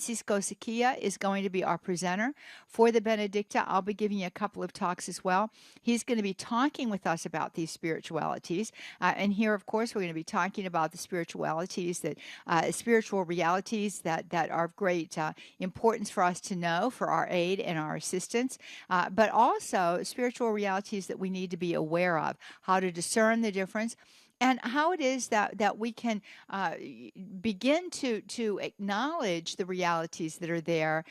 Cisco Sakia is going to be our presenter for the Benedicta. I'll be giving you a couple of talks as well. He's going to be talking with us about these spiritualities. And here, of course, we're going to be talking about the spiritualities spiritual realities that are of great importance for us to know for our aid and our assistance, but also spiritual realities that we need to be aware of, how to discern the difference, and how it is that we can begin to acknowledge the realities that are there,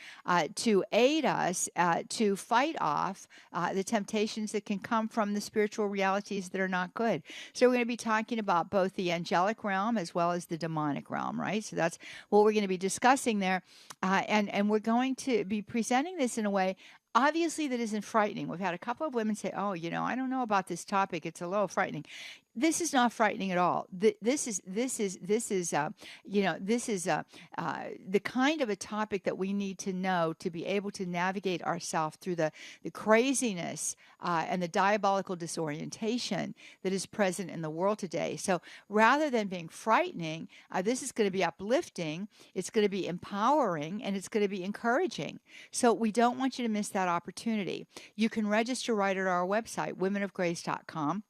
to aid us to fight off the temptations that can come from the spiritual realities that are not good. So we're going to be talking about both the angelic realm as well as the demonic realm, right? So that's what we're going to be discussing there, and we're going to be presenting this in a way. Obviously, that isn't frightening. We've had a couple of women say, "Oh, I don't know about this topic. It's a little frightening." This is not frightening at all. This is the kind of a topic that we need to know to be able to navigate ourselves through the craziness and the diabolical disorientation that is present in the world today. So rather than being frightening, this is going to be uplifting, it's going to be empowering, and it's going to be encouraging. So we don't want you to miss that opportunity. You can register right at our website, womenofgrace.com.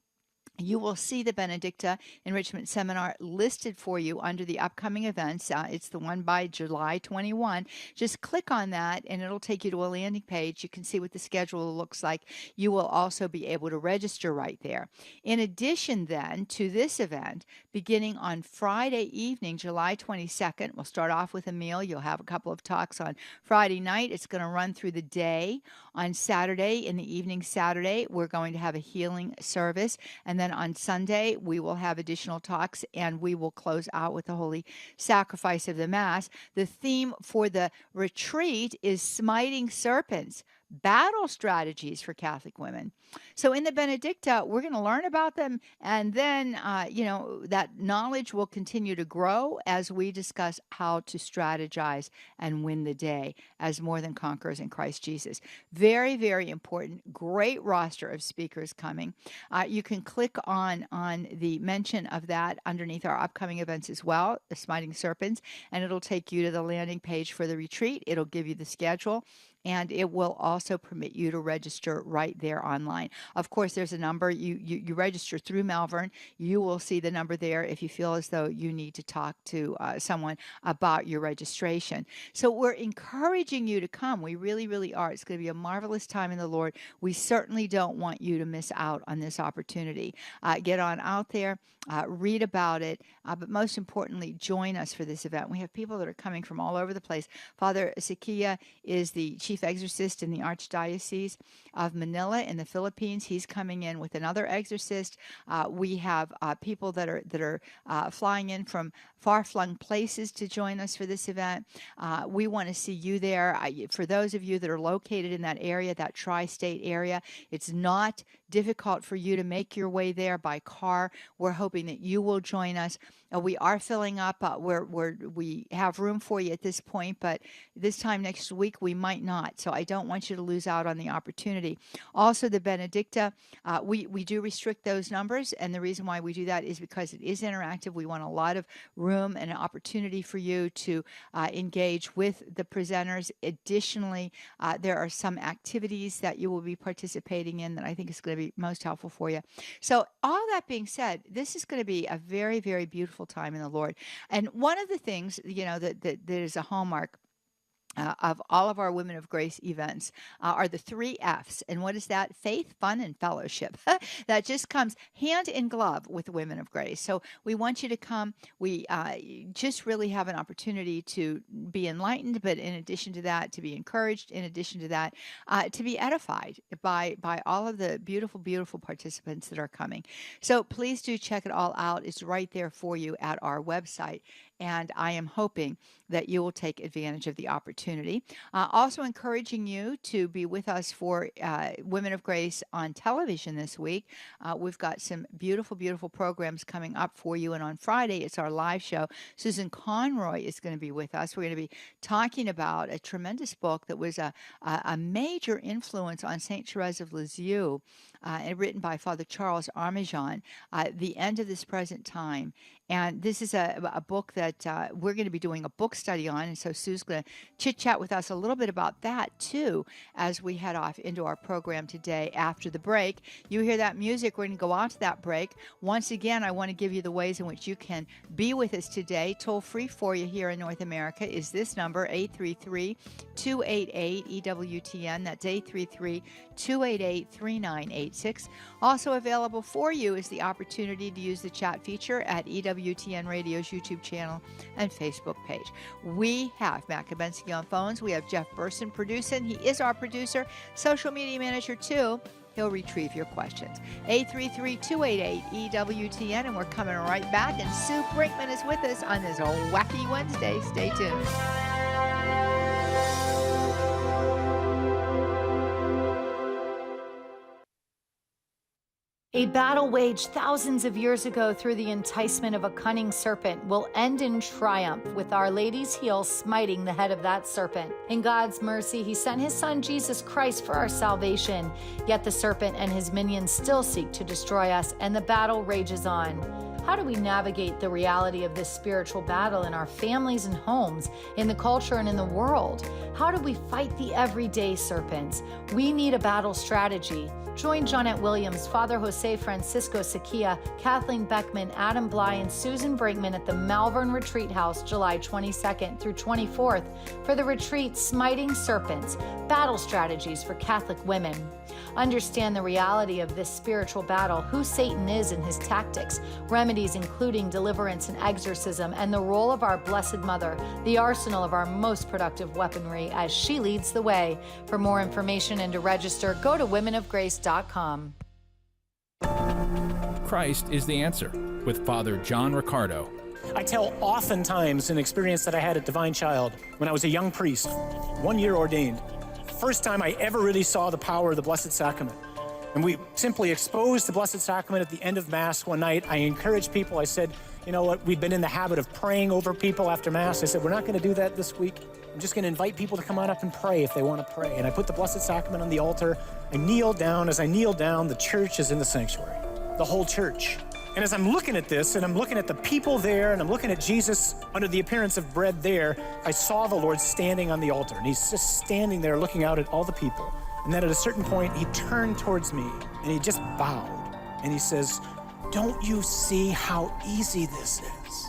You will see the Benedicta Enrichment Seminar listed for you under the upcoming events. It's the one by July 21. Just click on that and it'll take you to a landing page. You can see what the schedule looks like. You will also be able to register right there. In addition then to this event, beginning on Friday evening, July 22nd, we'll start off with a meal. You'll have a couple of talks on Friday night. It's going to run through the day. On Saturday, in the evening Saturday, we're going to have a healing service. And then on Sunday, we will have additional talks and we will close out with the Holy Sacrifice of the Mass. The theme for the retreat is Smiting Serpents, Battle Strategies for Catholic Women. So in the Benedicta, we're going to learn about them, and then, that knowledge will continue to grow as we discuss how to strategize and win the day as more than conquerors in Christ Jesus. Very, very important. Great roster of speakers coming. You can click on the mention of that underneath our upcoming events as well, the Smiting Serpents, and it'll take you to the landing page for the retreat. It'll give you the schedule, and it will also permit you to register right there online. Of course, there's a number. You register through Malvern. You will see the number there if you feel as though you need to talk to someone about your registration. So we're encouraging you to come. We really, really are. It's going to be a marvelous time in the Lord. We certainly don't want you to miss out on this opportunity. Get on out there, read about it, but most importantly, join us for this event. We have people that are coming from all over the place. Father Sakia is the chief exorcist in the Archdiocese of Manila in the Philippines. He's coming in with another exorcist. We have people that are flying in from far-flung places to join us for this event. We want to see you there. For those of you that are located in that area, that tri-state area, it's not difficult for you to make your way there by car. We're hoping that you will join us. We are filling up. We have room for you at this point, but this time next week we might not. So I don't want you to lose out on the opportunity. Also, the Benedicta, we do restrict those numbers, and the reason why we do that is because it is interactive. We want a lot of room and an opportunity for you to engage with the presenters. Additionally, there are some activities that you will be participating in that I think is going to be most helpful for you. So all that being said, this is going to be a very, very beautiful time in the Lord. And one of the things, that is a hallmark of all of our Women of Grace events are the 3 F's. And what is that? Faith, fun, and fellowship. That just comes hand in glove with Women of Grace. So we want you to come. We just really have an opportunity to be enlightened, but in addition to that, to be encouraged. In addition to that, to be edified by all of the beautiful, beautiful participants that are coming. So please do check it all out. It's right there for you at our website. And I am hoping that you will take advantage of the opportunity. Also encouraging you to be with us for Women of Grace on television this week. We've got some beautiful, beautiful programs coming up for you. And on Friday, it's our live show. Susan Conroy is going to be with us. We're going to be talking about a tremendous book that was a major influence on St. Therese of Lisieux. and written by Father Charles Armajon, The End of This Present Time. And this is a book that we're going to be doing a book study on. And so Sue's going to chit-chat with us a little bit about that, too, as we head off into our program today after the break. You hear that music. We're going to go on to that break. Once again, I want to give you the ways in which you can be with us today. Toll free for you here in North America is this number, 833-288-EWTN. That's 833-288-3986. Also available for you is the opportunity to use the chat feature at EWTN Radio's YouTube channel and Facebook page. We have Matt Kabensky on phones. We have Jeff Burson producing. He is our producer, social media manager too. He'll retrieve your questions. 833-288-EWTN, and we're coming right back. And Sue Brinkman is with us on this wacky Wednesday. Stay tuned. A battle waged thousands of years ago through the enticement of a cunning serpent will end in triumph, with Our Lady's heel smiting the head of that serpent. In God's mercy, He sent His Son Jesus Christ for our salvation. Yet the serpent and his minions still seek to destroy us, and the battle rages on. How do we navigate the reality of this spiritual battle in our families and homes, in the culture and in the world? How do we fight the everyday serpents? We need a battle strategy. Join Johnnette Williams, Father Jose Francisco Sequia, Kathleen Beckman, Adam Bly, and Susan Brinkman at the Malvern Retreat House, July 22nd through 24th for the retreat Smiting Serpents, Battle Strategies for Catholic Women. Understand the reality of this spiritual battle, who Satan is and his tactics, remedies including deliverance and exorcism, and the role of our Blessed Mother, the arsenal of our most productive weaponry as she leads the way. For more information and to register, go to womenofgrace.com. Christ is the answer with Father John Riccardo. I tell oftentimes an experience that I had at Divine Child when I was a young priest, 1 year ordained. First time I ever really saw the power of the Blessed Sacrament. And we simply exposed the Blessed Sacrament at the end of Mass one night. I encouraged people. I said, you know what, we've been in the habit of praying over people after Mass. I said, we're not going to do that this week. I'm just going to invite people to come on up and pray if they want to pray. And I put the Blessed Sacrament on the altar. I kneel down. As I kneel down, the church is in the sanctuary, the whole church. And as I'm looking at this, and I'm looking at the people there, and I'm looking at Jesus under the appearance of bread there, I saw the Lord standing on the altar. And He's just standing there looking out at all the people. And then at a certain point, He turned towards me, and He just bowed. And He says, don't you see how easy this is?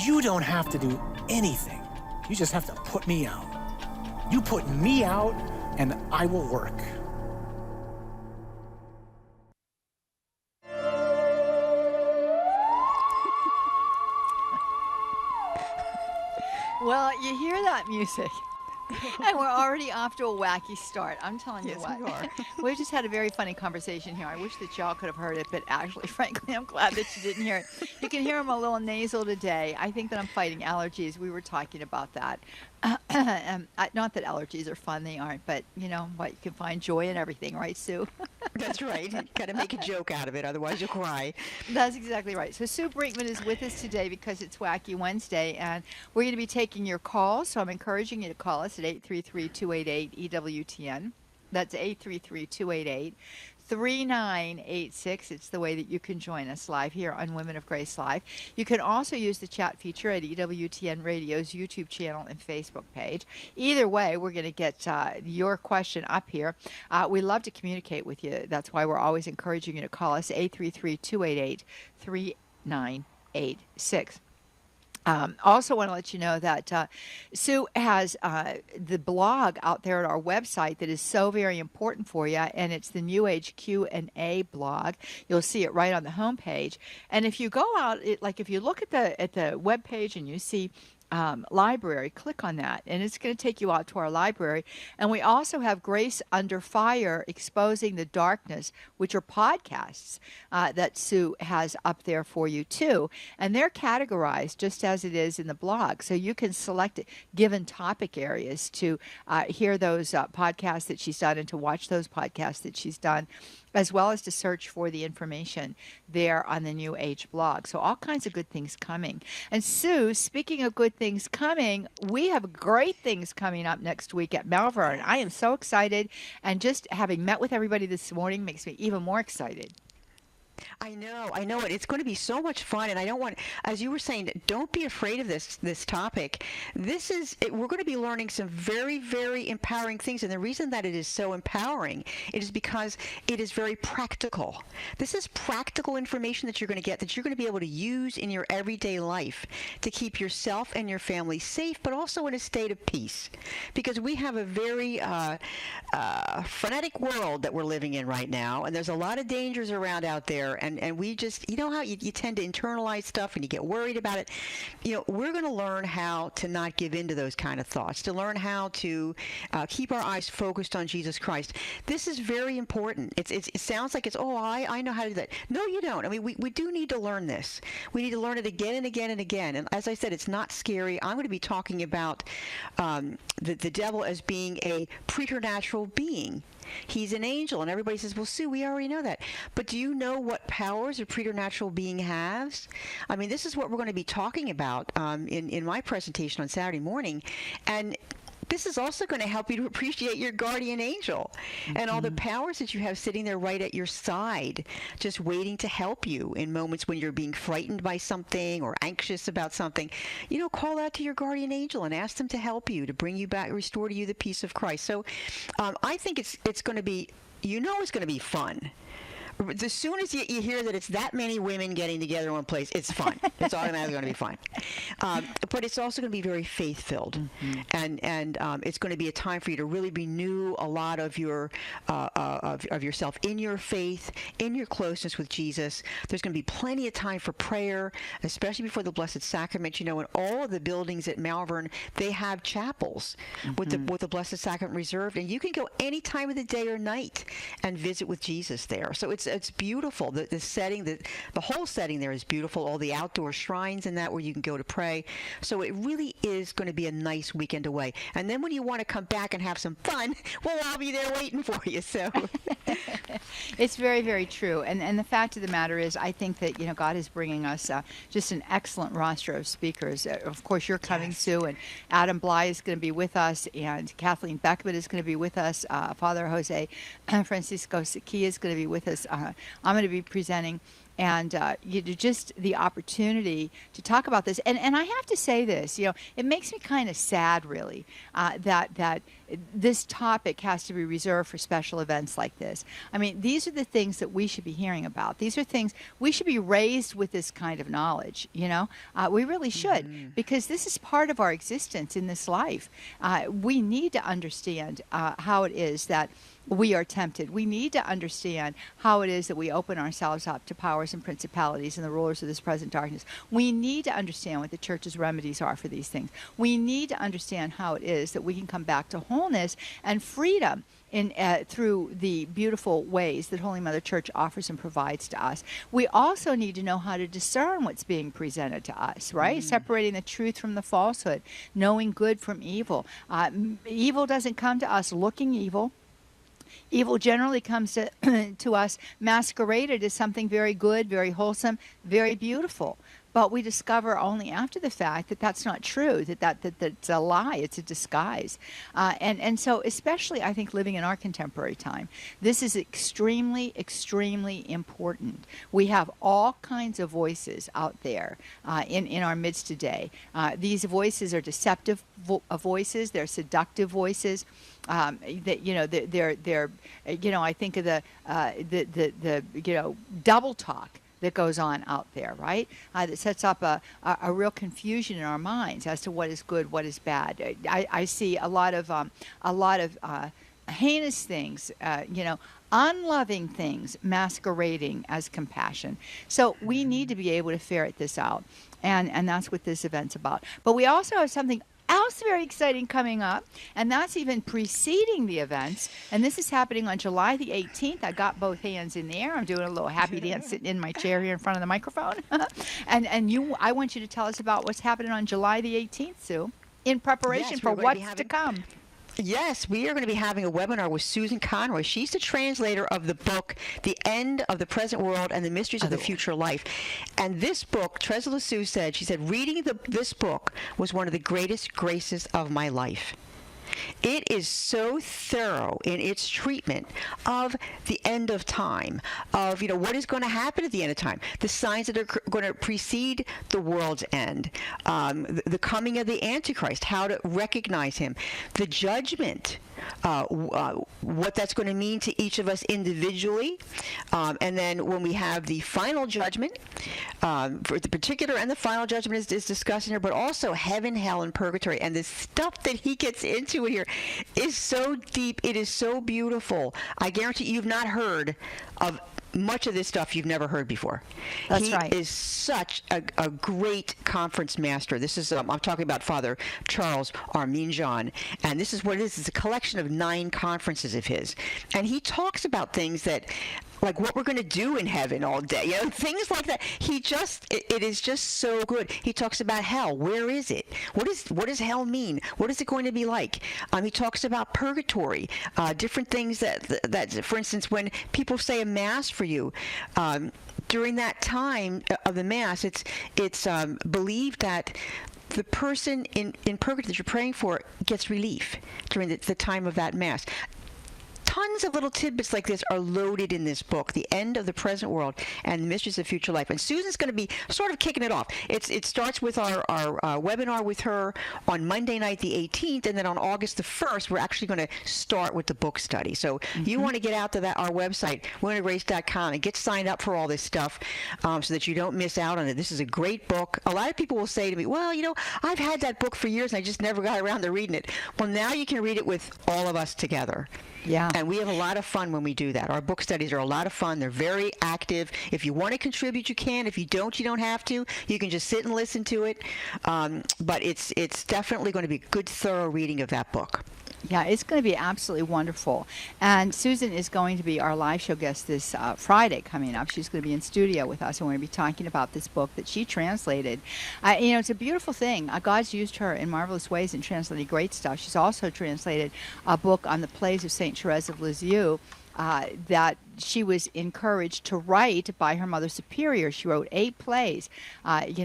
You don't have to do anything. You just have to put me out. You put me out, and I will work. Well, you hear that music. And we're already off to a wacky start. I'm telling you what. We are. We've just had a very funny conversation here. I wish that y'all could have heard it, but actually, frankly, I'm glad that you didn't hear it. You can hear I'm a little nasal today. I think that I'm fighting allergies. We were talking about that. Not that allergies are fun, they aren't, but you know what? You can find joy in everything, right, Sue? That's right. Got to make a joke out of it, otherwise you'll cry. That's exactly right. So Sue Brinkman is with us today because it's Wacky Wednesday, and we're going to be taking your calls. So I'm encouraging you to call us at 833-288-EWTN. That's 833-288-3986. It's the way that you can join us live here on Women of Grace Live. You can also use the chat feature at EWTN Radio's YouTube channel and Facebook page. Either way, we're going to get your question up here. We love to communicate with you. That's why we're always encouraging you to call us, 833-288-3986. Also want to let you know that Sue has the blog out there at our website that is so very important for you, and it's the New Age Q&A blog. You'll see it right on the homepage. And if you go out, if you look at the web page and you see library, click on that, and it's going to take you out to our library. And we also have Grace Under Fire, Exposing the Darkness, which are podcasts that Sue has up there for you too. And they're categorized just as it is in the blog. So you can select given topic areas to hear those podcasts that she's done and to watch those podcasts that she's done. as well as to search for the information there on the New Age blog. So all kinds of good things coming. And Sue, speaking of good things coming, we have great things coming up next week at Malvern. I am so excited, and just having met with everybody this morning makes me even more excited. I know it. It's going to be so much fun, and I don't want, as you were saying, don't be afraid of this topic. We're going to be learning some very, very empowering things, and the reason that it is so empowering, it is because it is very practical. This is practical information that you're going to get, that you're going to be able to use in your everyday life to keep yourself and your family safe, but also in a state of peace, because we have a very frenetic world that we're living in right now, and there's a lot of dangers around out there. And we just, you know how you tend to internalize stuff and you get worried about it. We're going to learn how to not give in to those kind of thoughts, to learn how to keep our eyes focused on Jesus Christ. This is very important. It sounds like I know how to do that. No, you don't. I mean, we do need to learn this. We need to learn it again and again and again. And as I said, it's not scary. I'm going to be talking about the devil as being a preternatural being. He's an angel, and everybody says, well, Sue, we already know that. But do you know what powers a preternatural being has? I mean, this is what we're going to be talking about in my presentation on Saturday morning. And this is also going to help you to appreciate your guardian angel and all the powers that you have sitting there right at your side, just waiting to help you in moments when you're being frightened by something or anxious about something. Call out to your guardian angel and ask them to help you, to bring you back, restore to you the peace of Christ. So I think it's going to be, it's going to be fun. As soon as you hear that it's that many women getting together in one place, it's fun. It's automatically going to be fun. But it's also going to be very faith-filled, and it's going to be a time for you to really renew a lot of your of yourself in your faith, in your closeness with Jesus. There's going to be plenty of time for prayer, especially before the Blessed Sacrament. In all of the buildings at Malvern, they have chapels with the Blessed Sacrament reserved, and you can go any time of the day or night and visit with Jesus there. So it's beautiful. The setting, the whole setting there is beautiful. All the outdoor shrines and that where you can go to pray. So it really is going to be a nice weekend away. And then when you want to come back and have some fun, we'll all be there waiting for you. So it's very, very true. And the fact of the matter is, I think that God is bringing us just an excellent roster of speakers. Of course, you're coming, Sue, and Adam Bly is going to be with us, and Kathleen Beckman is going to be with us. Father Jose Francisco Sequia is going to be with us. I'm going to be presenting, and just the opportunity to talk about this. And I have to say this, it makes me kind of sad, really, that this topic has to be reserved for special events like this. I mean, these are the things that we should be hearing about. These are things we should be raised with, this kind of knowledge. We really should, because this is part of our existence in this life. We need to understand how it is that we are tempted. We need to understand how it is that we open ourselves up to powers and principalities and the rulers of this present darkness. We need to understand what the church's remedies are for these things. We need to understand how it is that we can come back to wholeness and freedom through the beautiful ways that Holy Mother Church offers and provides to us. We also need to know how to discern what's being presented to us, right? Separating the truth from the falsehood, knowing good from evil. Evil doesn't come to us looking evil. Evil generally comes to us masqueraded as something very good, very wholesome, very beautiful. But we discover only after the fact that that's not true, that's a lie, it's a disguise. And so especially, I think, living in our contemporary time, this is extremely, extremely important. We have all kinds of voices out there in our midst today. These voices are deceptive voices, they're seductive voices. I think of the double talk that goes on out there, right? That sets up a real confusion in our minds as to what is good, what is bad. I see a lot of heinous things, unloving things masquerading as compassion. So we need to be able to ferret this out, and that's what this event's about. But we also have something else very exciting coming up, and that's even preceding the events, and this is happening on July the 18th. I got both hands in the air. I'm doing a little happy dance sitting in my chair here in front of the microphone. I want you to tell us about what's happening on July the 18th, Sue, in preparation for what's to come. Yes, we are going to be having a webinar with Susan Conroy. She's the translator of the book, The End of the Present World and the Mysteries of the Future Life. And this book, Trezor Sue said, she said, reading this book was one of the greatest graces of my life. It is so thorough in its treatment of the end of time, of what is going to happen at the end of time, the signs that are going to precede the world's end, the coming of the Antichrist, how to recognize him, the judgment, what that's going to mean to each of us individually, and then when we have the final judgment, for the particular and the final judgment is discussed in here, but also heaven, hell, and purgatory, and the stuff that he gets into here is so deep. It is so beautiful. I guarantee you've not heard of much of this stuff you've never heard before. That's right. He is such a great conference master. This is I'm talking about Father Charles Arminjon, and this is what it is. It's a collection of 9 conferences of his, and he talks about things that, like what we're going to do in heaven all day, things like that. It is just so good. He talks about hell. Where is it? What does hell mean? What is it going to be like? He talks about purgatory, different things that, for instance, when people say a mass for you, during that time of the mass, it's believed that the person in purgatory that you're praying for gets relief during the time of that mass. Tons of little tidbits like this are loaded in this book, The End of the Present World and the Mysteries of Future Life. And Susan's going to be sort of kicking it off. It starts with our webinar with her on Monday night, the 18th, and then on August the 1st, we're actually going to start with the book study. So you want to get out to our website, womenofgrace.com, and get signed up for all this stuff so that you don't miss out on it. This is a great book. A lot of people will say to me, well, I've had that book for years and I just never got around to reading it. Well, now you can read it with all of us together. Yeah. And we have a lot of fun when we do that. Our book studies are a lot of fun. They're very active. If you want to contribute, you can. If you don't have to. You can just sit and listen to it. But it's definitely going to be good, thorough reading of that book. Yeah, it's going to be absolutely wonderful. And Susan is going to be our live show guest this Friday coming up. She's going to be in studio with us, and we're going to be talking about this book that she translated. It's a beautiful thing. God's used her in marvelous ways in translating great stuff. She's also translated a book on the plays of St. Therese of Lisieux that she was encouraged to write by her mother superior. She wrote 8 plays, and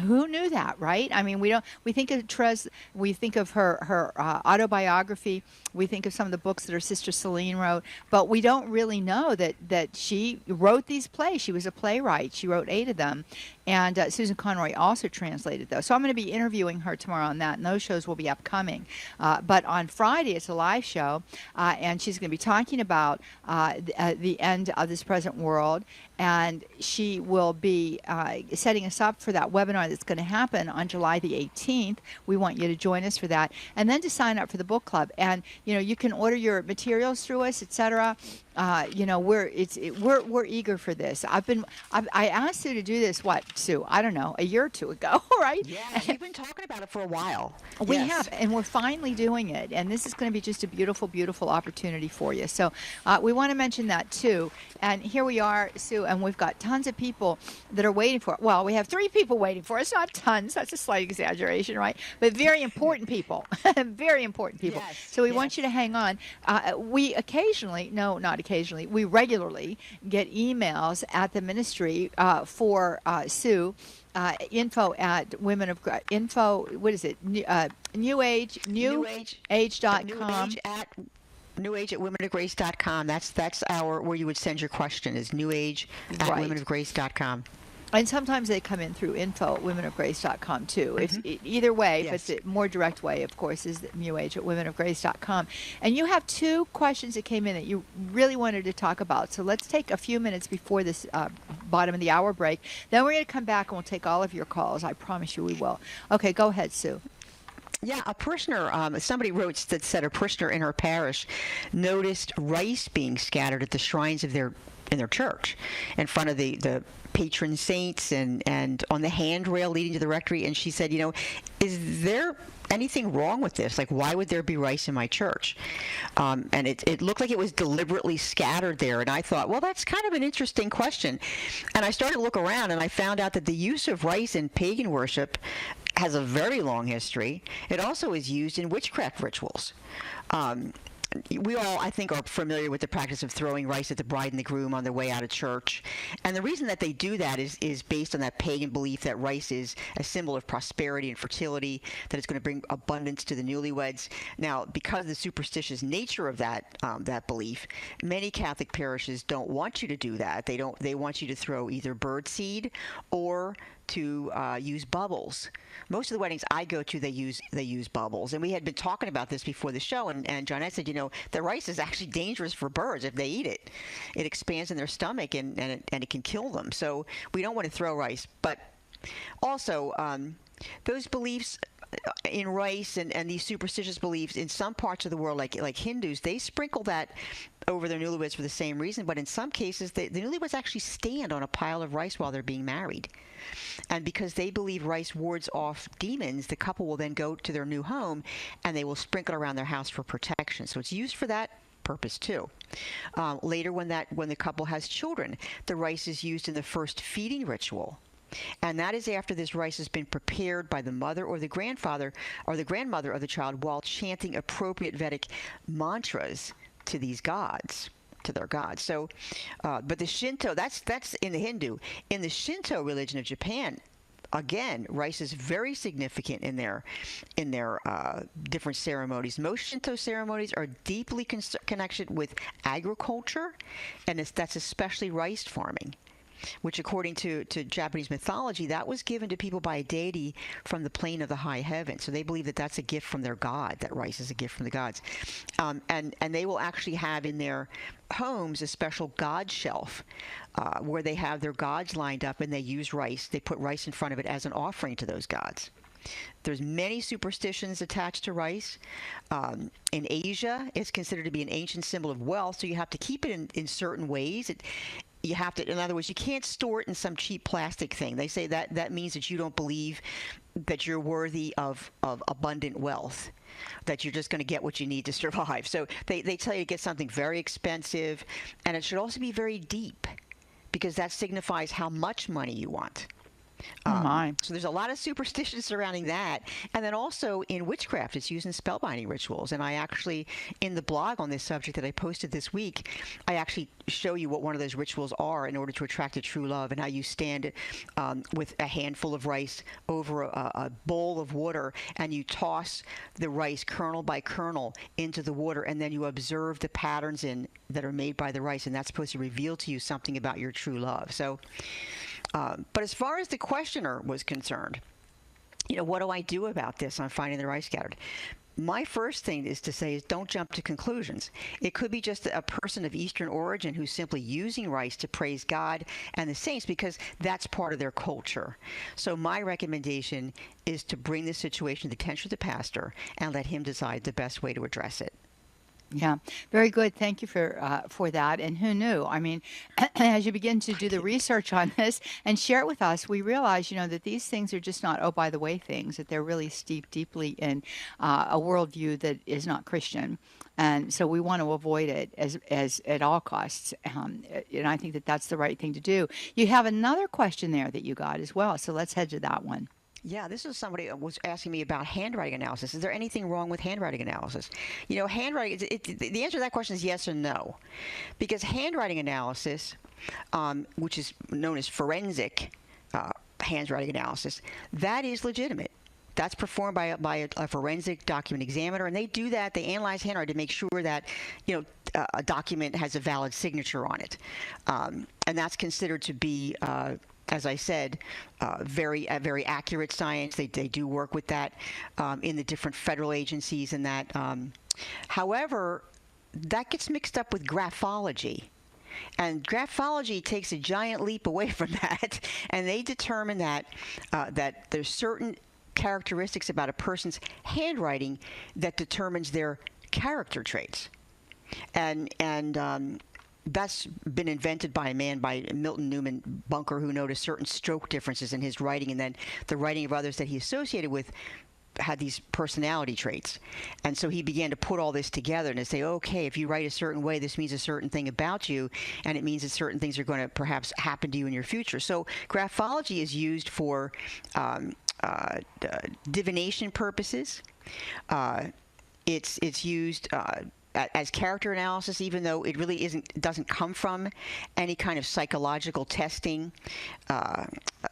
who knew that, right? I mean, we think of Therese, we think of her autobiography, we think of some of the books that her sister Celine wrote, but we don't really know that she wrote these plays. She was a playwright. She wrote 8 of them, and Susan Conroy also translated those. So I'm going to be interviewing her tomorrow on that, and those shows will be upcoming. But on Friday, it's a live show, and she's going to be talking about the end of this present world, and she will be setting us up for that webinar that's going to happen on July the 18th. We want you to join us for that, and then to sign up for the book club. And you can order your materials through us, etc. We're eager for this. I asked Sue to do this. What, Sue? I don't know, a year or 2 ago, right? Yeah, we've been talking about it for a while. We have, and we're finally doing it. And this is going to be just a beautiful, beautiful opportunity for you. So we want to mention that too. And here we are, Sue, and we've got tons of people that are waiting for it. Well, we have 3 people waiting for us. Not tons. That's a slight exaggeration, right? But very important people. Very important people. Yes, so we want you to hang on. We regularly get emails at the ministry for Sue. Info at newage.com. Newage at womenofgrace.com. That's our where you would send your question is newage at womenofgrace.com. And sometimes they come in through info at womenofgrace.com too. Either way, but the more direct way, of course, is newage at womenofgrace.com. And you have 2 questions that came in that you really wanted to talk about. So let's take a few minutes before this bottom of the hour break. Then we're going to come back and we'll take all of your calls. I promise you we will. Okay, go ahead, Sue. Yeah, a parishioner, somebody wrote that said a parishioner in her parish noticed rice being scattered at the shrines of their church, in front of the patron saints and on the handrail leading to the rectory. And she said, is there anything wrong with this? Like, why would there be rice in my church? And it looked like it was deliberately scattered there. And I thought, well, that's kind of an interesting question. And I started to look around, and I found out that the use of rice in pagan worship has a very long history. It also is used in witchcraft rituals. We all, I think, are familiar with the practice of throwing rice at the bride and the groom on their way out of church. And the reason that they do that is based on that pagan belief that rice is a symbol of prosperity and fertility, that it's going to bring abundance to the newlyweds. Now, because of the superstitious nature of that belief, many Catholic parishes don't want you to do that. They want you to throw either birdseed or to use bubbles. Most of the weddings I go to, they use bubbles. And we had been talking about this before the show, and Johnnette said, the rice is actually dangerous for birds if they eat it. It expands in their stomach, and it can kill them. So we don't want to throw rice. But also, those beliefs in rice and these superstitious beliefs in some parts of the world, like Hindus, they sprinkle that over their newlyweds for the same reason. But in some cases, the newlyweds actually stand on a pile of rice while they're being married. And because they believe rice wards off demons, the couple will then go to their new home and they will sprinkle around their house for protection. So it's used for that purpose too. Later, when the couple has children, the rice is used in the first feeding ritual. And that is after this rice has been prepared by the mother or the grandfather or the grandmother of the child while chanting appropriate Vedic mantras to these gods, to their gods. So, but the Shinto, that's in the Hindu. In the Shinto religion of Japan, again, rice is very significant in their different ceremonies. Most Shinto ceremonies are deeply connected with agriculture, and that's especially rice farming, which according to Japanese mythology, that was given to people by a deity from the plane of the high heaven. So they believe that that's a gift from their god, that rice is a gift from the gods. And they will actually have in their homes a special god shelf where they have their gods lined up and they use rice. They put rice in front of it as an offering to those gods. There's many superstitions attached to rice. In Asia, it's considered to be an ancient symbol of wealth, so you have to keep it in certain ways. You have to, in other words, you can't store it in some cheap plastic thing. They say that means that you don't believe that you're worthy of abundant wealth, that you're just going to get what you need to survive. So they tell you to get something very expensive, and it should also be very deep, because that signifies how much money you want. So there's a lot of superstitions surrounding that. And then also in witchcraft, it's used in spellbinding rituals. And I actually, in the blog on this subject that I posted this week, I actually show you what one of those rituals are in order to attract a true love, and how you stand with a handful of rice over a bowl of water, and you toss the rice kernel by kernel into the water, and then you observe the patterns that are made by the rice, and that's supposed to reveal to you something about your true love. So but as far as the questioner was concerned, what do I do about this on finding the rice scattered? My first thing is to say is don't jump to conclusions. It could be just a person of Eastern origin who's simply using rice to praise God and the saints because that's part of their culture. So my recommendation is to bring this situation to the attention of the pastor and let him decide the best way to address it. Yeah, very good. Thank you for that. And who knew? I mean, as you begin to do the research on this and share it with us, we realize, that these things are just not, by the way, things, that they're really steeped deeply in a worldview that is not Christian. And so we want to avoid it as at all costs. And I think that that's the right thing to do. You have another question there that you got as well. So let's head to that one. Yeah, this is somebody was asking me about handwriting analysis. Is there anything wrong with handwriting analysis? Handwriting, the answer to that question is yes or no. Because handwriting analysis, which is known as forensic handwriting analysis, that is legitimate. That's performed by a forensic document examiner, and they do that. They analyze handwriting to make sure that, a document has a valid signature on it. And that's considered to be as I said, very accurate science. They do work with that in the different federal agencies and that. However, that gets mixed up with graphology. And graphology takes a giant leap away from that, and they determine that there's certain characteristics about a person's handwriting that determines their character traits. And that's been invented by a man, by Milton Newman Bunker, who noticed certain stroke differences in his writing, and then the writing of others that he associated with had these personality traits. And so he began to put all this together and to say, okay, if you write a certain way, this means a certain thing about you, and it means that certain things are going to perhaps happen to you in your future. So graphology is used for divination purposes. It's used as character analysis, even though it really doesn't come from any kind of psychological testing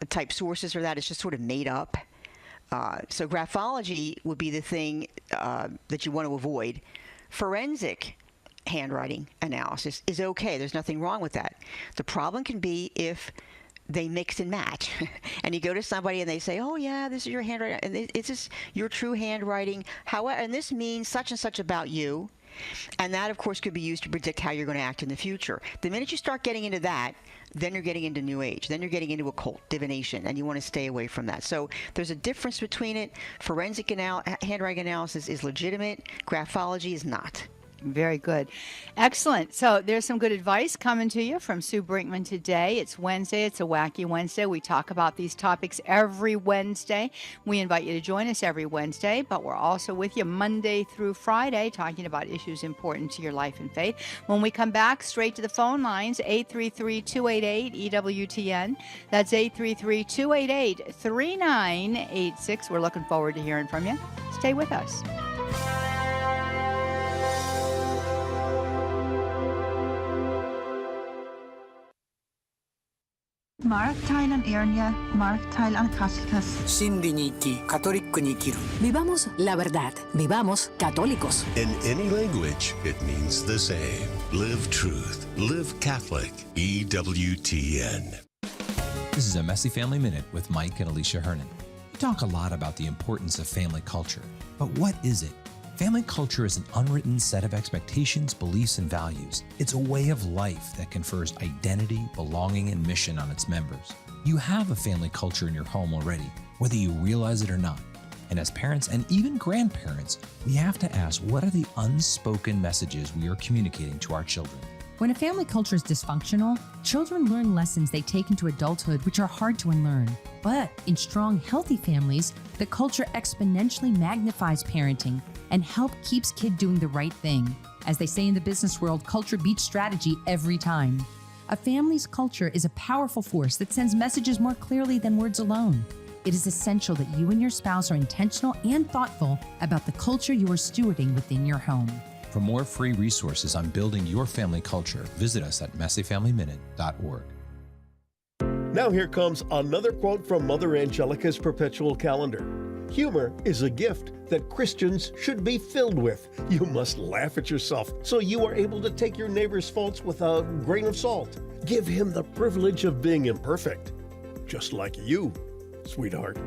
type sources or that. It's just sort of made up. So graphology would be the thing that you want to avoid. Forensic handwriting analysis is okay. There's nothing wrong with that. The problem can be if they mix and match. And you go to somebody and they say, oh, yeah, this is your handwriting, and it's just your true handwriting. However, and this means such and such about you. And that, of course, could be used to predict how you're going to act in the future. The minute you start getting into that, then you're getting into New Age. Then you're getting into occult, divination, and you want to stay away from that. So there's a difference between it. Forensic handwriting analysis is legitimate. Graphology is not. Very good. Excellent. So there's some good advice coming to you from Sue Brinkman today. It's Wednesday. It's a wacky Wednesday. We talk about these topics every Wednesday. We invite you to join us every Wednesday, but we're also with you Monday through Friday talking about issues important to your life and faith. When we come back, straight to the phone lines, 833-288-EWTN. That's 833-288-3986. We're looking forward to hearing from you. Stay with us. Marktail an Ernia, Marktail an Catholics. Cindy ni ki, Catholic ni kiru. Vivamos la verdad. Vivamos católicos. In any language, it means the same. Live truth. Live Catholic. EWTN. This is a Messy Family Minute with Mike and Alicia Hernan. We talk a lot about the importance of family culture, but what is it? Family culture is an unwritten set of expectations, beliefs, and values. It's a way of life that confers identity, belonging, and mission on its members. You have a family culture in your home already, whether you realize it or not. And as parents and even grandparents, we have to ask, what are the unspoken messages we are communicating to our children? When a family culture is dysfunctional, children learn lessons they take into adulthood which are hard to unlearn. But in strong, healthy families, the culture exponentially magnifies parenting and keeps kid doing the right thing. As they say in the business world, culture beats strategy every time. A family's culture is a powerful force that sends messages more clearly than words alone. It is essential that you and your spouse are intentional and thoughtful about the culture you are stewarding within your home. For more free resources on building your family culture, visit us at messyfamilyminute.org. Now here comes another quote from Mother Angelica's perpetual calendar. Humor is a gift that Christians should be filled with. You must laugh at yourself so you are able to take your neighbor's faults with a grain of salt. Give him the privilege of being imperfect, just like you, sweetheart.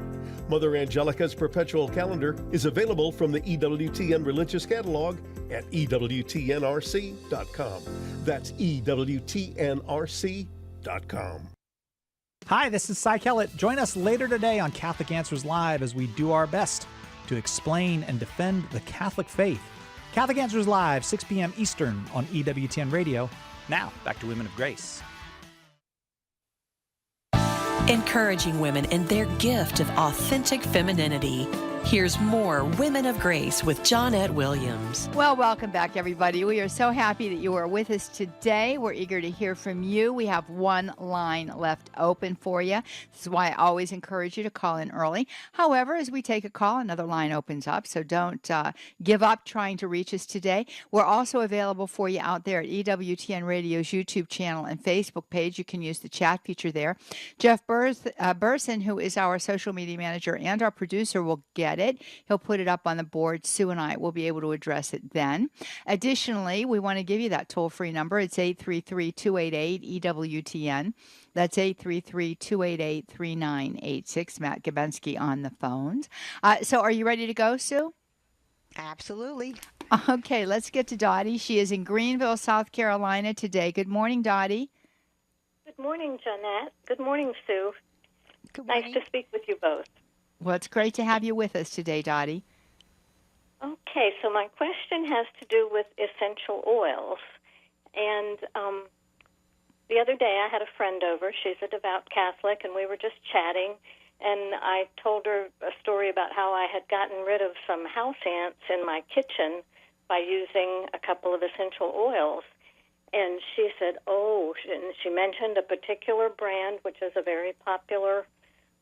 Mother Angelica's perpetual calendar is available from the EWTN Religious Catalog at EWTNRC.com. That's EWTNRC.com. Hi, this is Cy Kellett. Join us later today on Catholic Answers Live as we do our best to explain and defend the Catholic faith. Catholic Answers Live, 6 p.m. Eastern on EWTN Radio. Now, back to Women of Grace. Encouraging women in their gift of authentic femininity. Here's more Women of Grace with Johnnette Williams. Well, welcome back, everybody. We are so happy that you are with us today. We're eager to hear from you. We have one line left open for you. This is why I always encourage you to call in early. However, as we take a call, another line opens up, so don't give up trying to reach us today. We're also available for you out there at EWTN Radio's YouTube channel and Facebook page. You can use the chat feature there. Jeff Burson, who is our social media manager and our producer, will get it. He'll put it up on the board. Sue and I will be able to address it then. Additionally, we want to give you that toll-free number. It's 833-288-EWTN. That's 833-288-3986. Matt Gabensky on the phones. So are you ready to go, Sue? Absolutely. Okay, let's get to Dottie. She is in Greenville, South Carolina today. Good morning, Dottie. Good morning, Johnnette. Good morning, Sue. Good morning. Nice to speak with you both. Well, it's great to have you with us today, Dottie. Okay, so my question has to do with essential oils. And the other day I had a friend over. She's a devout Catholic, and we were just chatting, and I told her a story about how I had gotten rid of some house ants in my kitchen by using a couple of essential oils. And she said, and she mentioned a particular brand, which is a very popular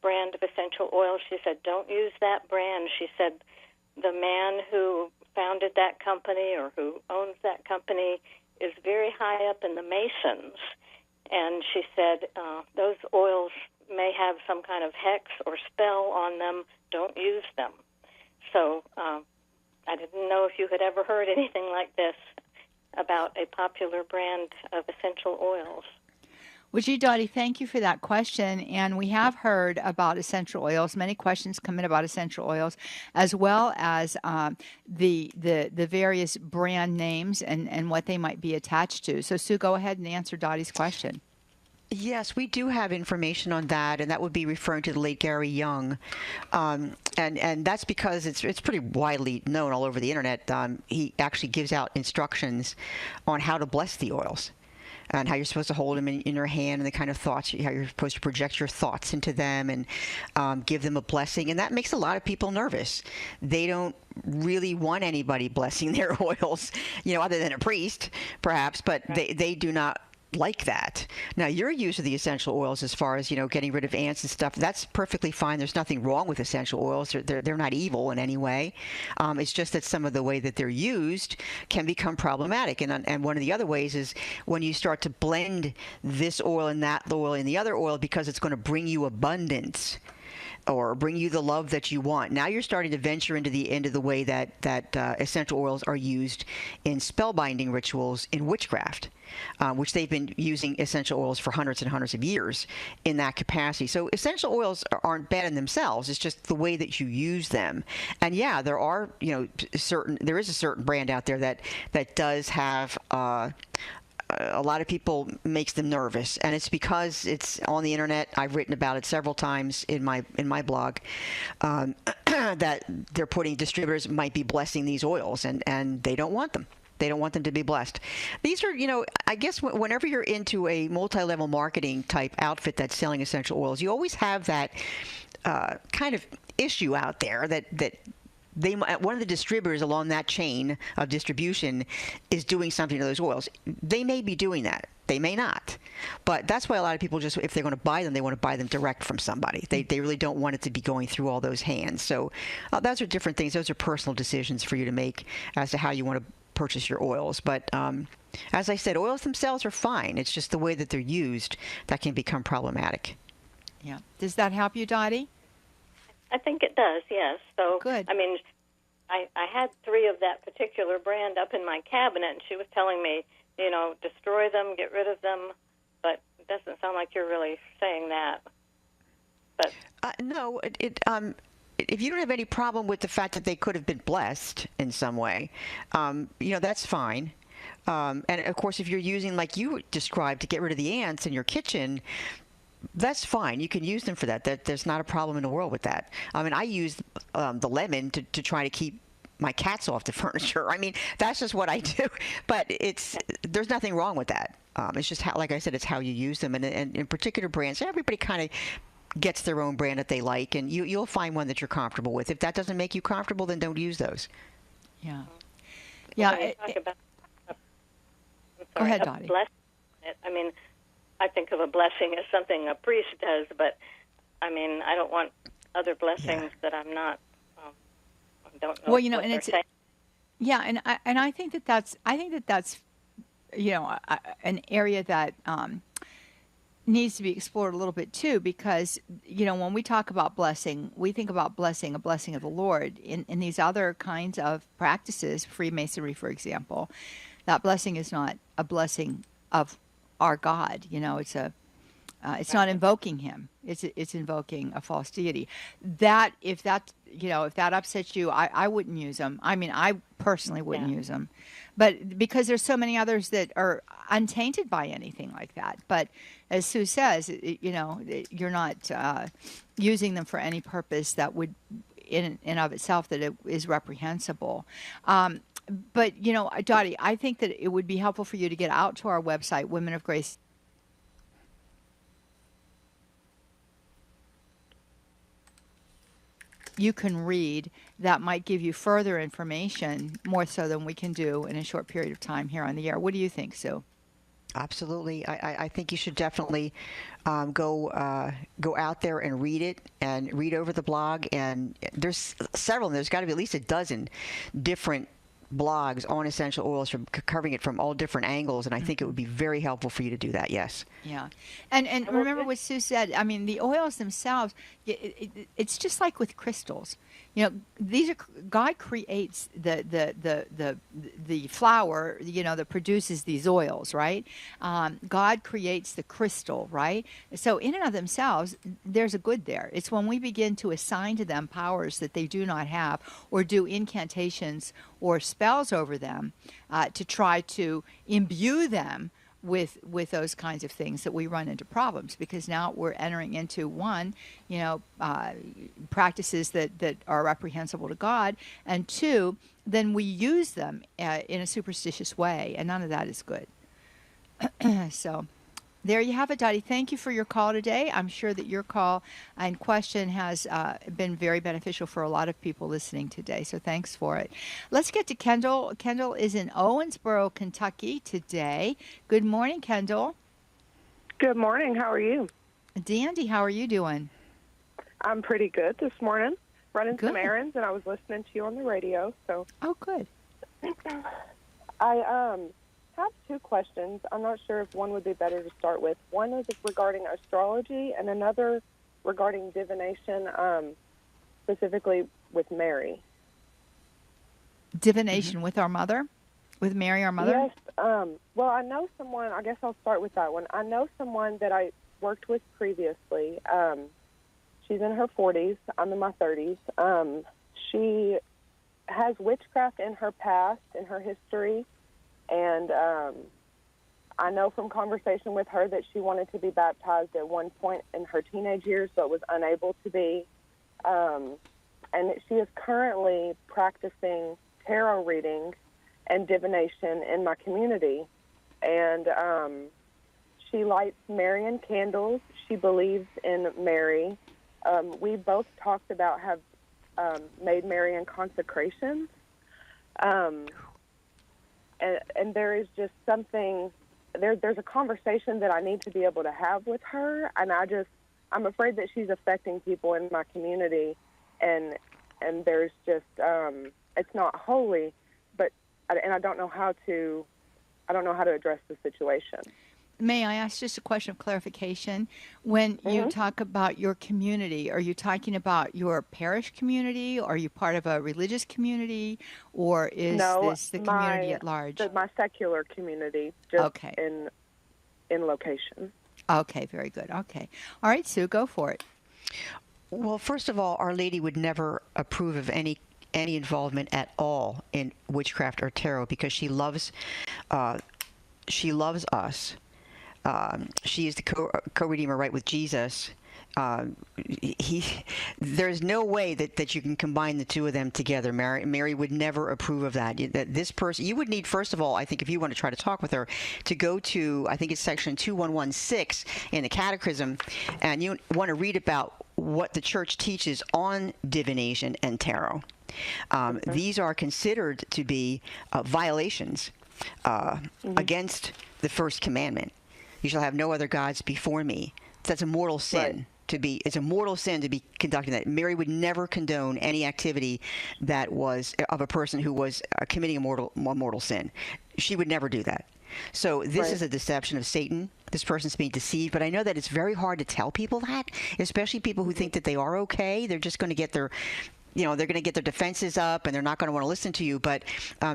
brand of essential oils. She said, don't use that brand. She said, the man who founded that company or who owns that company is very high up in the Masons. And she said, those oils may have some kind of hex or spell on them. Don't use them. So I didn't know if you had ever heard anything like this about a popular brand of essential oils. Well, gee, Dottie, thank you for that question. And we have heard about essential oils. Many questions come in about essential oils, as well as the various brand names and what they might be attached to. So, Sue, go ahead and answer Dottie's question. Yes, we do have information on that, and that would be referring to the late Gary Young, and that's because it's pretty widely known all over the internet. He actually gives out instructions on how to bless the oils, and how you're supposed to hold them in your hand, and the kind of thoughts, how you're supposed to project your thoughts into them, and give them a blessing, and that makes a lot of people nervous. They don't really want anybody blessing their oils, other than a priest, perhaps, but they do not like that. Now, your use of the essential oils, as far as getting rid of ants and stuff, that's perfectly fine. There's nothing wrong with essential oils. They're not evil in any way. It's just that some of the way that they're used can become problematic. And one of the other ways is when you start to blend this oil and that oil and the other oil because it's going to bring you abundance or bring you the love that you want. Now you're starting to venture into the way that essential oils are used in spellbinding rituals in witchcraft, which they've been using essential oils for hundreds and hundreds of years in that capacity. So essential oils aren't bad in themselves. It's just the way that you use them. And yeah, there are, there is a certain brand out there that does have a lot of people makes them nervous, and it's because it's on the internet. I've written about it several times in my blog, that they're putting, distributors might be blessing these oils, and they don't want them. They don't want them to be blessed. These are, I guess whenever you're into a multi-level marketing type outfit that's selling essential oils, you always have that kind of issue out there that one of the distributors along that chain of distribution is doing something to those oils. They may be doing that. They may not. But that's why a lot of people just, if they're going to buy them, they want to buy them direct from somebody. They really don't want it to be going through all those hands. So those are different things. Those are personal decisions for you to make as to how you want to purchase your oils. But as I said, oils themselves are fine. It's just the way that they're used that can become problematic. Yeah. Does that help you, Dottie? I think it does, yes. So, good. I mean, I had 3 of that particular brand up in my cabinet, and she was telling me, destroy them, get rid of them, but it doesn't sound like you're really saying that. But no, if you don't have any problem with the fact that they could have been blessed in some way, that's fine. And, of course, if you're using, like you described, to get rid of the ants in your kitchen, that's fine. You can use them for that. There's not a problem in the world with that. I mean, I use the lemon to try to keep my cats off the furniture. I mean, that's just what I do. But there's nothing wrong with that. It's just how, like I said, it's how you use them. And in particular brands, everybody kind of gets their own brand that they like, and you'll find one that you're comfortable with. If that doesn't make you comfortable, then don't use those. Yeah. Yeah. Go ahead, Dottie. I mean, I think of a blessing as something a priest does, but I mean, I don't want other blessings that I'm not. Don't know. Well, and it's saying. Yeah, and I think that's an area that needs to be explored a little bit too, because when we talk about blessing, we think about a blessing of the Lord. In these other kinds of practices, Freemasonry, for example, that blessing is not a blessing of our God. It's not invoking him. It's invoking a false deity. That if that upsets you, I wouldn't use them. I mean, I personally wouldn't use them, but because there's so many others that are untainted by anything like that. But as Sue says, you're not using them for any purpose that would, in and of itself, that it is reprehensible. But Dottie, I think that it would be helpful for you to get out to our website, Women of Grace. you can read that might give you further information, more so than we can do in a short period of time here on the air. What do you think, Sue? Absolutely. I think you should definitely go out there and read it and read over the blog. And there's several. There's got to be at least a dozen different blogs on essential oils from covering it from all different angles, and I think it would be very helpful for you to do that. Yes. Yeah, and remember what Sue said. I mean, the oils themselves, it's just like with crystals. You know, these are God creates the flower, you know, that produces these oils, right? God creates the crystal, right? So in and of themselves, there's a good there. It's when we begin to assign to them powers that they do not have, or do incantations or spells over them to try to imbue them with those kinds of things, that we run into problems, because now we're entering into practices that are reprehensible to God, and two, then we use them in a superstitious way, and none of that is good. So there you have it, Dottie. Thank you for your call today. I'm sure that your call and question has been very beneficial for a lot of people listening today, so thanks for it. Let's get to Kendall. Kendall is in Owensboro, Kentucky today. Good morning, Kendall. Good morning. How are you? Dandy, how are you doing? I'm pretty good this morning. Running some errands, and I was listening to you on the radio. So. Oh, good. I have two questions. I'm not sure if one would be better to start with. One is regarding astrology, and another regarding divination, specifically with Mary. Divination with our mother? With Mary, our mother? Yes. Well, I know someone, I guess I'll start with that one. I know someone that I worked with previously. She's in her 40s. I'm in my 30s. She has witchcraft in her past, in her history. And I know from conversation with her that she wanted to be baptized at one point in her teenage years, but was unable to be. And she is currently practicing tarot reading and divination in my community. And she lights Marian candles. She believes in Mary. We both talked about have made Marian consecrations. And there is just something, there's a conversation that I need to be able to have with her, and I'm afraid that she's affecting people in my community, and there's just, it's not holy, and I don't know how to address the situation. May I ask just a question of clarification? When you talk about your community, are you talking about your parish community? Are you part of a religious community? Or is this the community at large? My secular community, just in location. Okay, very good. Okay. All right, Sue, go for it. Well, first of all, Our Lady would never approve of any involvement at all in witchcraft or tarot, because she loves us. She is the co-redeemer, right, with Jesus. There's no way that you can combine the two of them together. Mary would never approve of that. That this person, you would need, first of all, I think, if you want to try to talk with her, to go to, I think it's section 2116 in the Catechism, and you want to read about what the Church teaches on divination and tarot. These are considered to be violations against the first commandment. You shall have no other gods before me. That's a mortal sin. Right. It's a mortal sin to be conducting that. Mary would never condone any activity that was of a person who was committing a mortal sin. She would never do that. So this is a deception of Satan. This person's being deceived. But I know that it's very hard to tell people that, especially people who think that they are okay. They're just going to get their they're going to get their defenses up, and they're not going to want to listen to you. But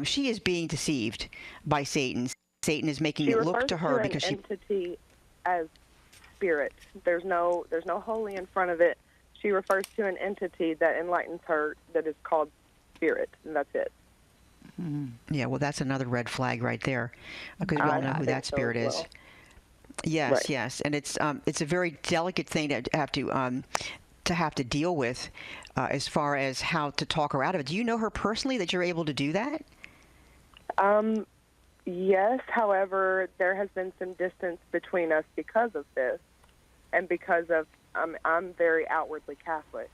she is being deceived by Satan. Satan is making it look to her because she entity as spirit. There's no holy in front of it. She refers to an entity that enlightens her that is called spirit, and that's it. Yeah, well, that's another red flag right there, because we all know who that spirit is. Yes, yes, and it's a very delicate thing to have to deal with as far as how to talk her out of it. Do you know her personally that you're able to do that? Yes, however, there has been some distance between us because of this, and because of I'm very outwardly Catholic.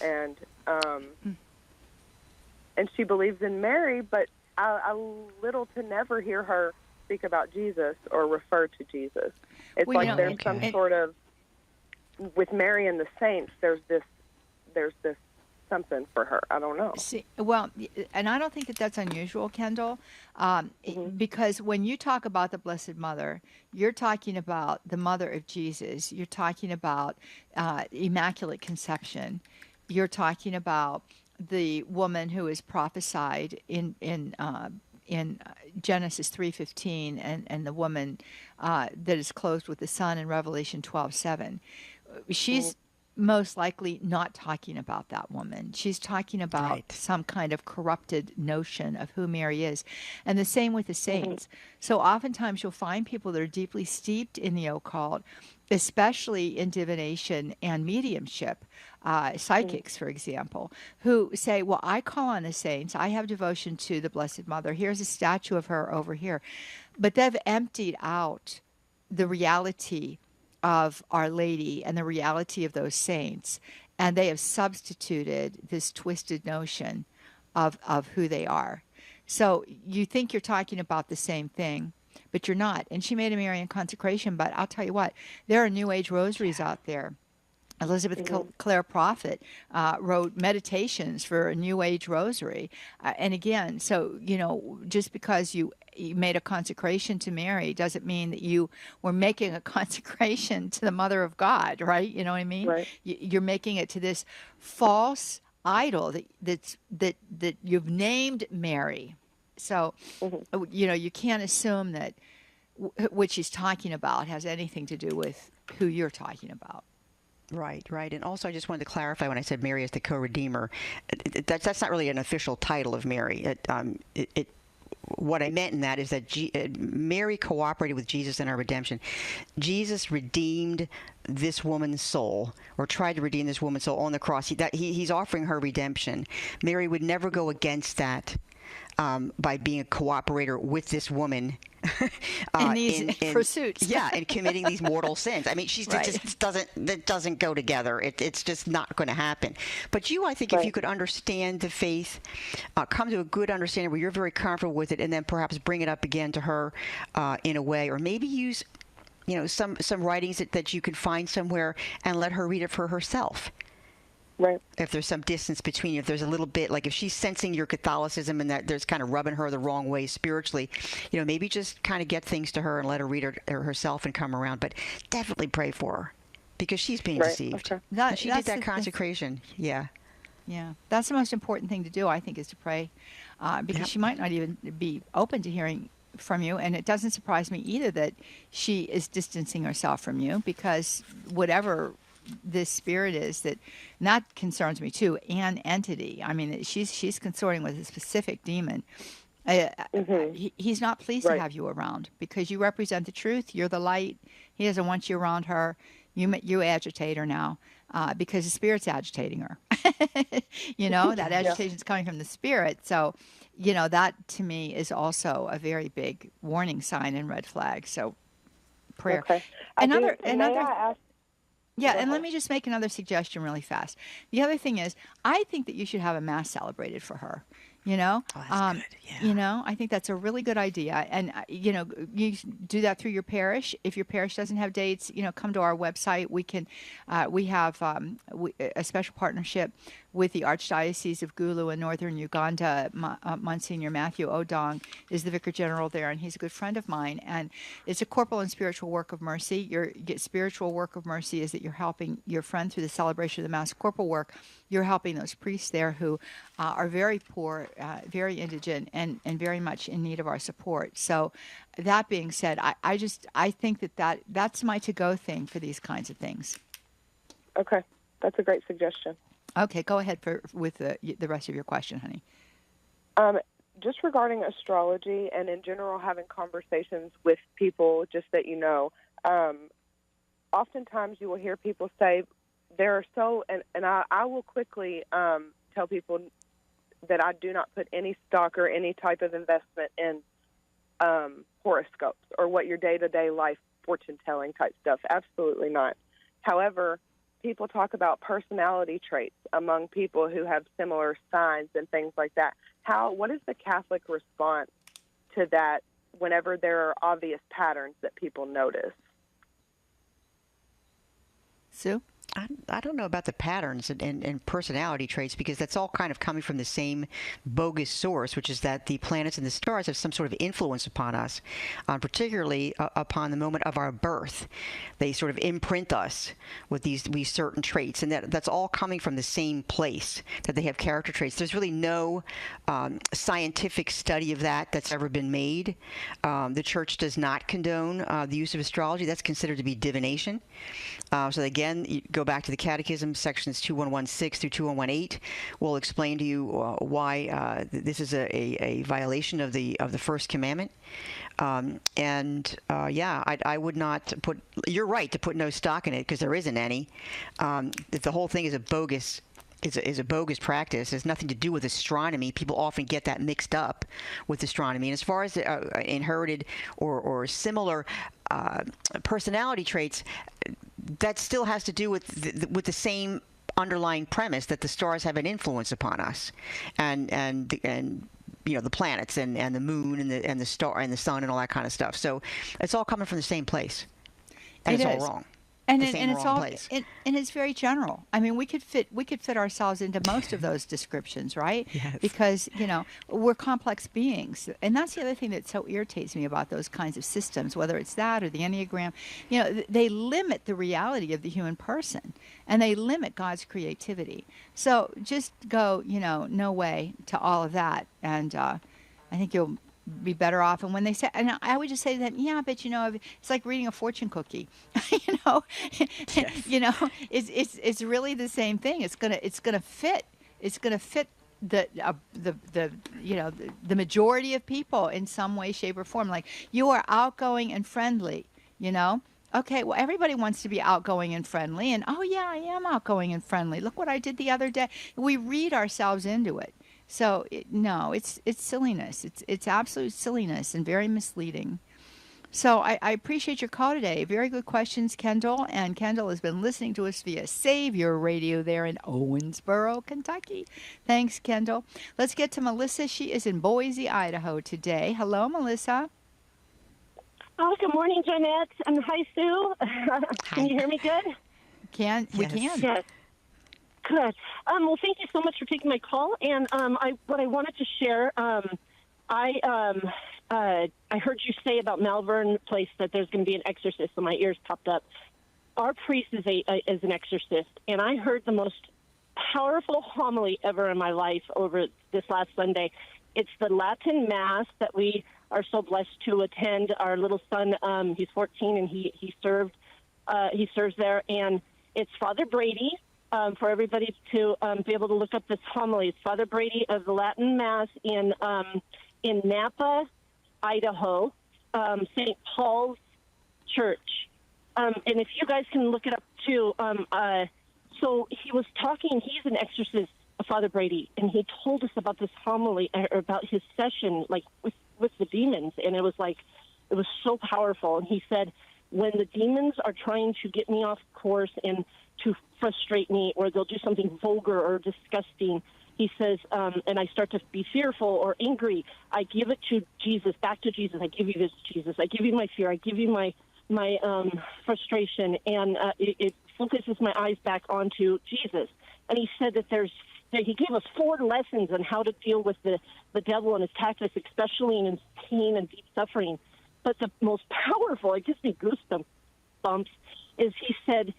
and she believes in Mary, but I little to never hear her speak about Jesus or refer to Jesus. It's like there's some sort of, with Mary and the saints, there's this something for her. I don't know. Well, and I don't think that that's unusual, Kendall, because when you talk about the Blessed Mother, you're talking about the mother of Jesus. You're talking about Immaculate Conception. You're talking about the woman who is prophesied in Genesis 3:15, and the woman that is clothed with the sun in Revelation 12:7. She's most likely not talking about that woman. She's talking about some kind of corrupted notion of who Mary is. And the same with the saints. So oftentimes you'll find people that are deeply steeped in the occult, especially in divination and mediumship, psychics, for example, who say, well, I call on the saints. I have devotion to the Blessed Mother. Here's a statue of her over here. But they've emptied out the reality of Our Lady and the reality of those saints, and they have substituted this twisted notion of who they are. So you think you're talking about the same thing, but you're not. And she made a Marian consecration, but I'll tell you what, there are New Age rosaries out there. Elizabeth Clare Prophet wrote meditations for a New Age rosary. And again, so, just because you made a consecration to Mary doesn't mean that you were making a consecration to the Mother of God, right? You know what I mean? Right. You're making it to this false idol that you've named Mary. So, you can't assume that what she's talking about has anything to do with who you're talking about. Right. And also, I just wanted to clarify when I said Mary is the co-redeemer, that's not really an official title of Mary. What I meant in that is that Mary cooperated with Jesus in our redemption. Jesus redeemed this woman's soul, or tried to redeem this woman's soul on the cross. He's offering her redemption. Mary would never go against that by being a cooperator with this woman in these pursuits. Yeah, and committing these mortal sins. I mean, that doesn't go together. It's just not going to happen. But I think if you could understand the faith, come to a good understanding where you're very comfortable with it, and then perhaps bring it up again to her in a way, or maybe use some writings that you can find somewhere and let her read it for herself. Right. If there's some distance between you, if there's a little bit, like if she's sensing your Catholicism and that there's kind of rubbing her the wrong way spiritually, maybe just kind of get things to her and let her read it herself and come around. But definitely pray for her, because she's being deceived. Okay. And she did that consecration. Yeah. That's the most important thing to do, I think, is to pray, because she might not even be open to hearing from you. And it doesn't surprise me either that she is distancing herself from you, because whatever this spirit is, and that concerns me too, an entity. I mean, she's consorting with a specific demon. He's not pleased to have you around, because you represent the truth. You're the light. He doesn't want you around her. You agitate her now, because the spirit's agitating her. That agitation is coming from the spirit. So, that to me is also a very big warning sign and red flag. So, prayer. Okay. Another. Yeah, and let me just make another suggestion really fast. The other thing is, I think that you should have a mass celebrated for her. That's good. Yeah. I think that's a really good idea. And, you do that through your parish. If your parish doesn't have dates, come to our website. We have a special partnership with the Archdiocese of Gulu in northern Uganda. Monsignor Matthew Odong is the Vicar General there, and he's a good friend of mine. And it's a corporal and spiritual work of mercy. Your spiritual work of mercy is that you're helping your friend through the celebration of the Mass. Corporal work, you're helping those priests there who are very poor, very indigent, and very much in need of our support. So that being said, I think that's my to-go thing for these kinds of things. Okay. That's a great suggestion. Okay, go ahead with the rest of your question, honey. Just regarding astrology and in general having conversations with people, just that oftentimes you will hear people say there are and I will quickly tell people that I do not put any stock or any type of investment in horoscopes or what your day-to-day life fortune-telling type stuff. Absolutely not. However, people talk about personality traits among people who have similar signs and things like that. What is the Catholic response to that whenever there are obvious patterns that people notice? Sue? I don't know about the patterns and personality traits, because that's all kind of coming from the same bogus source, which is that the planets and the stars have some sort of influence upon us, particularly upon the moment of our birth. They sort of imprint us with these certain traits, and that's all coming from the same place, that they have character traits. There's really no scientific study of that's ever been made. The Church does not condone the use of astrology. That's considered to be divination. So again, you go back to the Catechism, sections 2116 through 2118. We'll explain to you why this is a violation of the first commandment. I would not put. You're right to put no stock in it, because there isn't any. The whole thing is a bogus. Is a bogus practice. It has nothing to do with astronomy. People often get that mixed up with astronomy. And as far as inherited or similar personality traits, that still has to do with the same underlying premise that the stars have an influence upon us, and the planets and the moon and the star and the sun and all that kind of stuff. So it's all coming from the same place, and it's all wrong. And it's very general. I mean, we could fit ourselves into most of those descriptions, right? Yes. Because we're complex beings, and that's the other thing that so irritates me about those kinds of systems, whether it's that or the Enneagram. They limit the reality of the human person, and they limit God's creativity. So just go, no way to all of that, and I think you'll be better off. And when they say, and I would just say to them, yeah, but it's like reading a fortune cookie. It's really the same thing. It's gonna fit the majority of people in some way, shape, or form. Like, you are outgoing and friendly. Okay, well, everybody wants to be outgoing and friendly, and oh yeah, I am outgoing and friendly. Look what I did the other day. We read ourselves into it. So it's silliness. It's absolute silliness and very misleading. So I appreciate your call today. Very good questions, Kendall. And Kendall has been listening to us via Savior Radio there in Owensboro, Kentucky. Thanks, Kendall. Let's get to Melissa. She is in Boise, Idaho today. Hello, Melissa. Oh, good morning, Johnnette. And hi, Sue. Can you hear me good? We can. Yes. Good. Well, thank you so much for taking my call. And what I wanted to share, I heard you say about Malvern Place that there's going to be an exorcist, and my ears popped up. Our priest is an exorcist, and I heard the most powerful homily ever in my life over this last Sunday. It's the Latin Mass that we are so blessed to attend. Our little son, he's 14, and he serves there, and it's Father Brady. For everybody to be able to look up this homily. It's Father Brady of the Latin Mass in Napa, Idaho, St. Paul's Church. And if you guys can look it up too, so he was talking, he's an exorcist, Father Brady, and he told us about this homily, or about his session, like with the demons, and it was so powerful. And he said, when the demons are trying to get me off course and to frustrate me, or they'll do something vulgar or disgusting, he says, and I start to be fearful or angry, I give it to Jesus, back to Jesus. I give you this, Jesus. I give you my fear. I give you my frustration, and it focuses my eyes back onto Jesus. And he said that he gave us 4 lessons on how to deal with the devil and his tactics, especially in his pain and deep suffering. But the most powerful, it gives me goosebumps, is he said,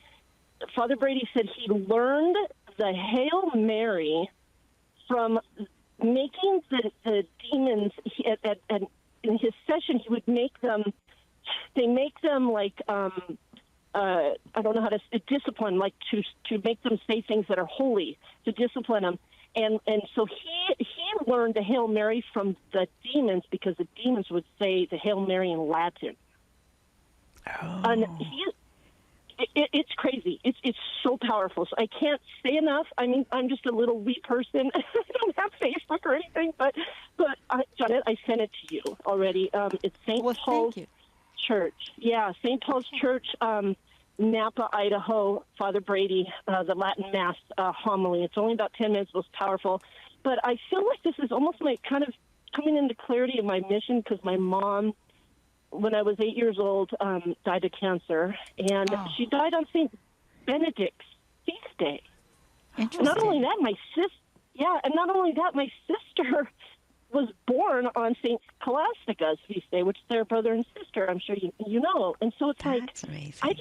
Father Brady said he learned the Hail Mary from making the demons, in his session, he would make them, like, I don't know how to discipline, like to make them say things that are holy, to discipline them. And so he learned the Hail Mary from the demons, because the demons would say the Hail Mary in Latin. Oh. And it's crazy. It's so powerful. So I can't say enough. I mean, I'm just a little wee person. I don't have Facebook or anything, but Johnnette, I sent it to you already. It's St. Paul's Church. Yeah, St. Paul's Church. Napa, Idaho, Father Brady, the Latin Mass homily. It's only about 10 minutes, most powerful. But I feel like this is almost my kind of coming into clarity of my mission, because my mom, when I was 8 years old, died of cancer. And she died on St. Benedict's feast day. Interesting. Not only that, my sister was born on St. Scholastica's feast day, which is their brother and sister. I'm sure you know. And so it's amazing.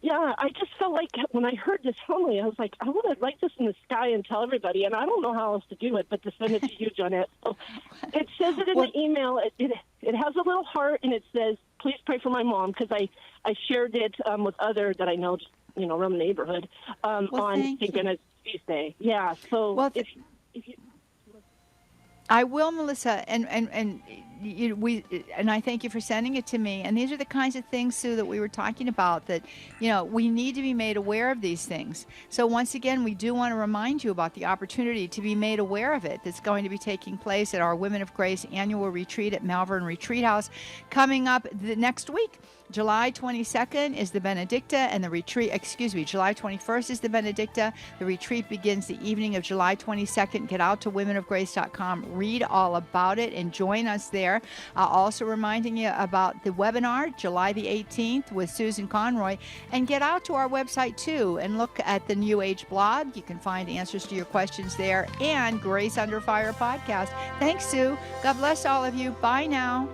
I just felt like when I heard this homily, I was like, I want to write this in the sky and tell everybody, and I don't know how else to do it but to send it to you, Johnnette. So it says it in the email. It has a little heart, and it says, please pray for my mom, because I shared it with other that I know, just, around the neighborhood on St. Benedict's feast day. Yeah, so if you... I will, Melissa, and I thank you for sending it to me. And these are the kinds of things, Sue, that we were talking about, that we need to be made aware of these things. So once again, we do want to remind you about the opportunity to be made aware of it. That's going to be taking place at our Women of Grace annual retreat at Malvern Retreat House coming up the next week. July 22nd is the Benedicta, and July 21st is the Benedicta. The retreat begins the evening of July 22nd. Get out to womenofgrace.com, read all about it, and join us there. Also reminding you about the webinar, July the 18th with Susan Conroy. And get out to our website, too, and look at the New Age blog. You can find answers to your questions there, and Grace Under Fire podcast. Thanks, Sue. God bless all of you. Bye now.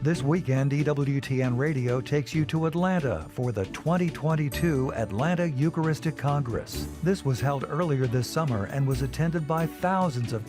This weekend, EWTN Radio takes you to Atlanta for the 2022 Atlanta Eucharistic Congress. This was held earlier this summer and was attended by thousands of